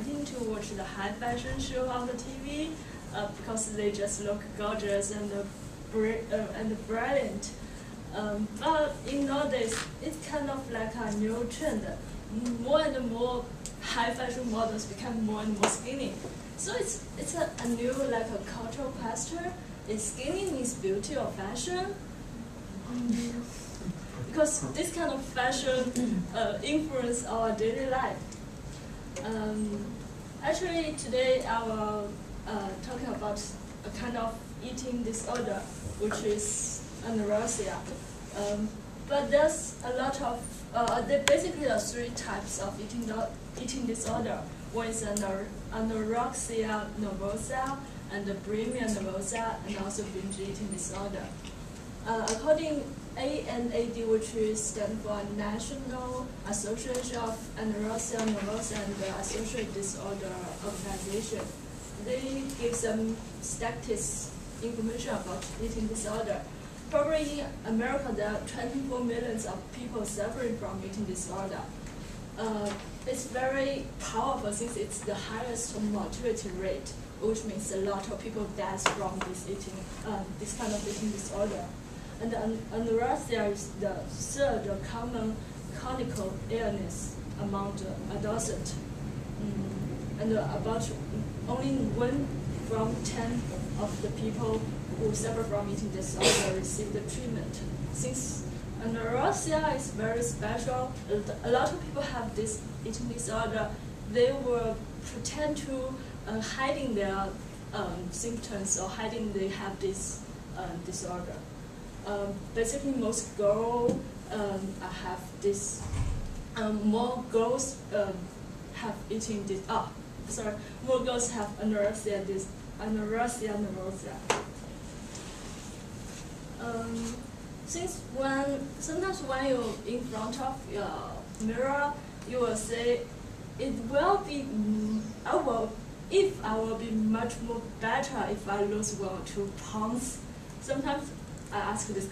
exciting to watch the high fashion show on the TV because they just look gorgeous and brilliant. But in nowadays, it's kind of like a new trend. More and more high fashion models become more and more skinny. So it's a new like a cultural question. Is skinny means beauty or fashion? Because this kind of fashion influence our daily life. Actually, today I will talking about a kind of eating disorder, which is anorexia. But there's a lot of, there basically are 3 types of eating disorder. One is anorexia nervosa, and bulimia nervosa, and also binge eating disorder. According ANAD, which is stand for National Association of Anorexia Nervosa and the Associated Disorder Organization, they give some statistics information about eating disorder. Probably in America, there are 24 million of people suffering from eating disorder. It's very powerful since it's the highest mortality rate, which means a lot of people die from this kind of eating disorder. And anorexia is the 3rd common chronic illness among the adolescents. And about only 1 from 10 of the people who suffer from eating disorder receive the treatment. Since anorexia is very special, a lot of people have this eating disorder. They will pretend to hiding their symptoms or hiding they have this disorder. Basically, most girls have this. More girls have eating this. More girls have anorexia nervosa. Since sometimes when you're in front of your mirror, you will say, "It will be. I will be much more better if I lose 1 or 2 pounds." Sometimes I ask this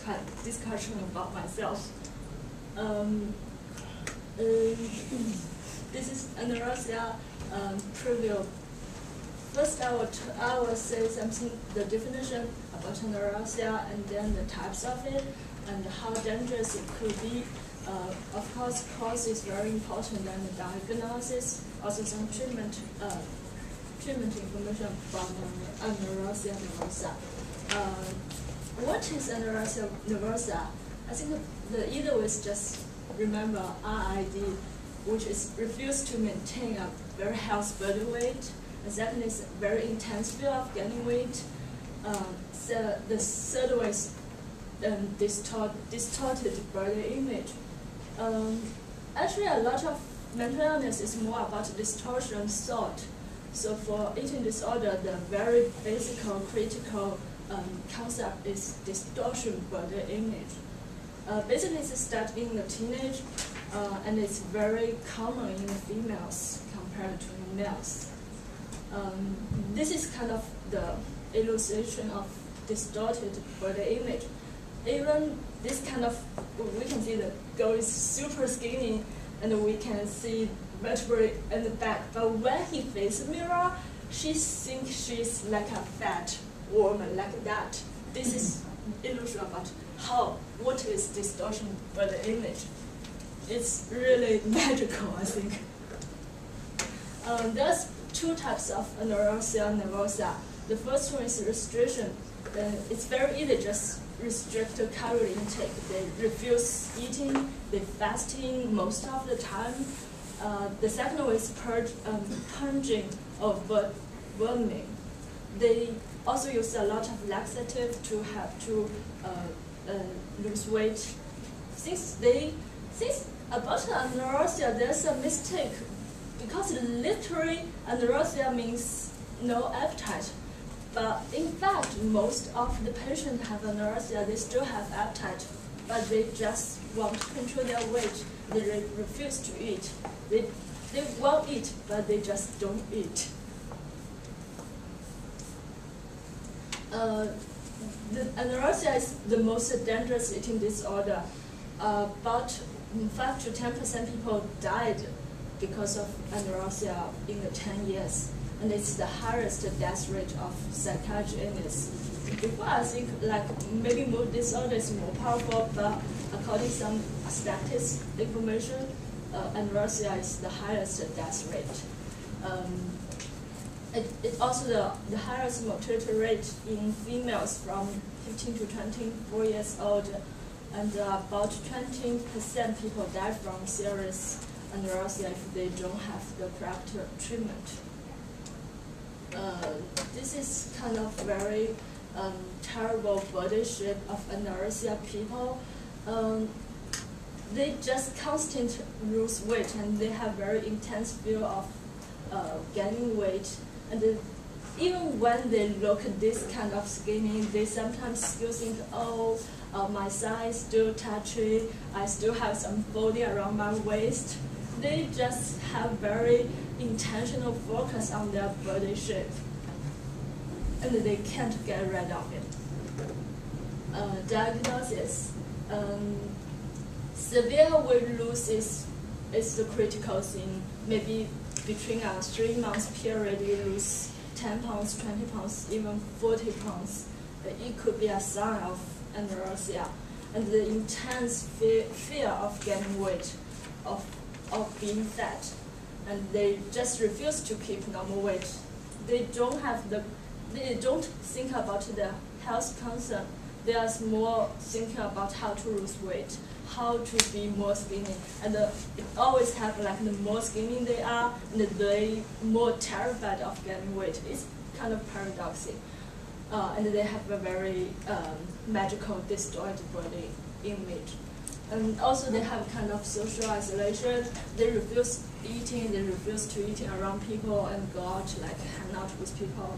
question about myself. This is anorexia preview. First, I will say something, the definition about anorexia, and then the types of it, and how dangerous it could be. Of course, cause is very important, and the diagnosis, also some treatment information from anorexia nervosa. What is anorexia nervosa? I think either way is just remember RID, which is refuse to maintain a very healthy body weight. The second is very intense fear of gaining weight. So the 3rd way is distorted body image. Actually, a lot of mental illness is more about distortion thought. So for eating disorder, the very basic or critical concept is distortion body image. Basically, it starts in the teenage, and it's very common in females compared to males. This is kind of the illustration of distorted body image. Even this kind of, we can see the girl is super skinny, and we can see vertebrae in the back. But when he faces the mirror, she thinks she's like a fat woman like that. This is illusion about what is distortion body image. It's really magical, I think. There's 2 types of anorexia nervosa. The first one is restriction. It's very easy, just restrict the calorie intake. They refuse eating, they fasting most of the time. The second one is purging or burning. They also use a lot of laxative to have to lose weight. Since about anorexia, there's a mistake because literally anorexia means no appetite. But in fact, most of the patients have anorexia. They still have appetite, but they just want to control their weight. They refuse to eat. They won't eat, but they just don't eat. The anorexia is the most dangerous eating disorder. About 5 to 10% people died because of anorexia in the 10 years. And it's the highest death rate of psychiatric illness. Before, I think like maybe mood disorder is more powerful, but according to some statistics information, anorexia is the highest death rate. It also the highest mortality rate in females from 15 to 24 years old, and about 20% people die from serious anorexia if they don't have the correct treatment. This is kind of very terrible body shape of anorexia people. They just constantly lose weight, and they have very intense fear of gaining weight. And even when they look at this kind of skinny, they sometimes still think, oh, my size still touchy, I still have some body around my waist. They just have very intentional focus on their body shape, and they can't get rid of it. Diagnosis. Severe weight loss is the critical thing. Maybe between a 3 months period, you lose 10 pounds, 20 pounds, even 40 pounds. It could be a sign of anorexia. And the intense fear of gaining weight, of being fat. And they just refuse to keep normal weight. They don't think about the health concern. They are more thinking about how to lose weight, how to be more skinny. And it always happens like the more skinny they are, and they more terrified of gaining weight. It's kind of paradoxical. And they have a very magical, distorted body image. And also they have kind of social isolation. They refuse eating, they refuse to eat around people and go out, like hang out with people.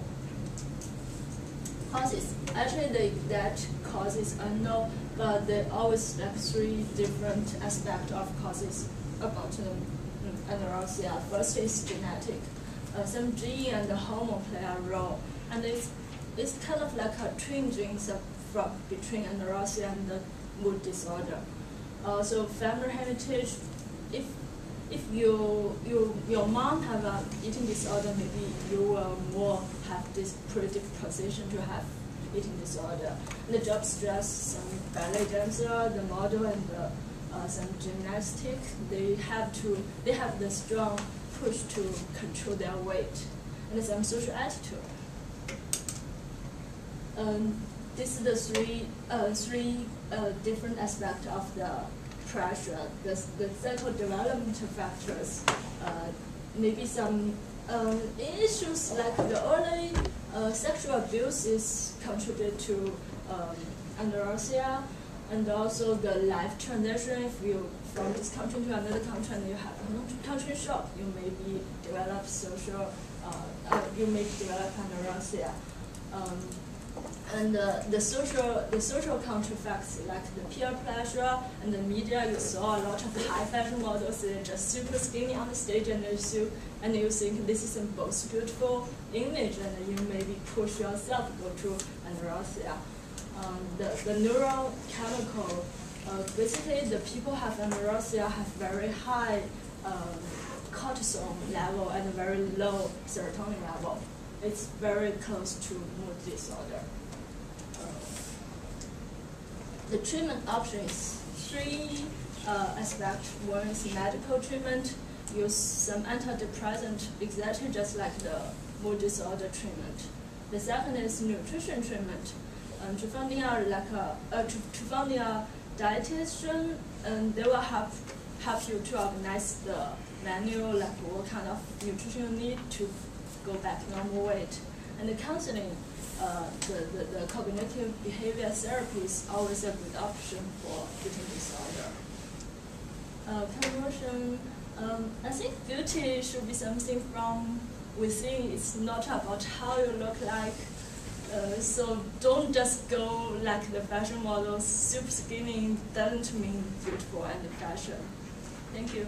Causes. Actually, the exact causes are unknown, but there are always like 3 different aspects of causes about anorexia. First is genetic. Some gene and the hormone play a role, and it's kind of like a twin genes between anorexia and the mood disorder. So family heritage. If your mom have an eating disorder, maybe you will more have this predisposition to have eating disorder. And the job stress, some ballet dancer, the model, and some gymnastic, they have the strong push to control their weight, and some social attitude. This is the three different aspects of the pressure. The psychodevelopment factors, maybe some issues like the early sexual abuse is contribute to anorexia, and also the life transition. If you from this country to another country and you have a country shock, you maybe develop you may develop anorexia. And the social counterfacts like the peer pressure and the media. You saw a lot of high fashion models. They're just super skinny on the stage, and you think this is a most beautiful image, and you maybe push yourself to go to anorexia. The neurochemical. Basically, the people have anorexia have very high cortisol level and very low serotonin level. It's very close to mood disorder. The treatment option is 3 aspects. One is medical treatment, use some antidepressant, exactly just like the mood disorder treatment. The second is nutrition treatment. To find a dietitian, and they will help you to organize the menu, like what kind of nutrition you need to go back to normal weight. And the counseling, the cognitive behavior therapy is always a good option for eating disorder. Conversion, I think beauty should be something from within. It's not about how you look like. So don't just go like the fashion models. Super skinny doesn't mean beautiful and fashion. Thank you.